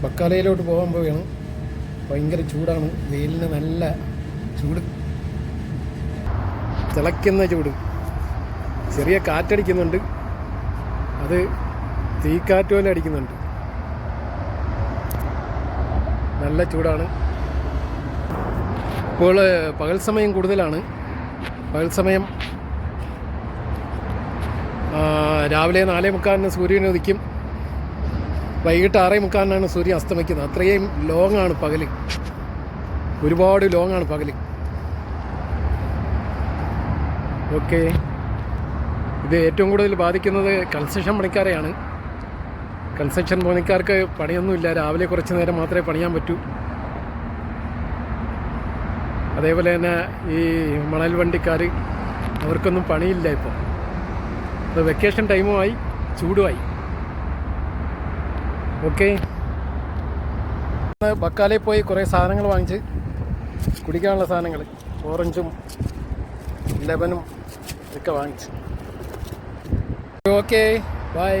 ബക്കാലയിലോട്ട് പോകാൻ പോവുകയാണ്. ഭയങ്കര ചൂടാണ്, വെയിലിന് നല്ല ചൂട്, തിളയ്ക്കുന്ന ചൂട്. ചെറിയ കാറ്റടിക്കുന്നുണ്ട്, അത് തീക്കാറ്റ് പോലെ അടിക്കുന്നുണ്ട്. നല്ല ചൂടാണ്. ഇപ്പോൾ പകൽ സമയം കൂടുതലാണ്. പകൽ സമയം രാവിലെ 4:45 സൂര്യൻ ഉദിക്കും, വൈകിട്ട് 6:45 സൂര്യൻ അസ്തമിക്കുന്നത്. അത്രയും ലോങ്ങാണ് പകൽ, ഒരുപാട് ലോങ്ങാണ് പകൽ. ഓക്കെ, ഇത് ഏറ്റവും കൂടുതൽ ബാധിക്കുന്നത് കൺസ്ട്രക്ഷൻ പണിക്കാരെയാണ്. കൺസ്ട്രക്ഷൻ പണിക്കാർക്ക് പണിയൊന്നുമില്ല, രാവിലെ കുറച്ച് നേരം മാത്രമേ പണിയാൻ പറ്റൂ. അതേപോലെ തന്നെ ഈ മണൽ വണ്ടിക്കാർ, അവർക്കൊന്നും പണിയില്ല. ഇപ്പോൾ വെക്കേഷൻ ടൈമുമായി, ചൂടുമായി. ഓക്കെ, ബക്കാലയിൽ പോയി കുറേ സാധനങ്ങൾ വാങ്ങിച്ച്, കുടിക്കാനുള്ള സാധനങ്ങൾ, ഓറഞ്ചും ലെമനും ഒക്കെ വാങ്ങിച്ച്. Okay, by.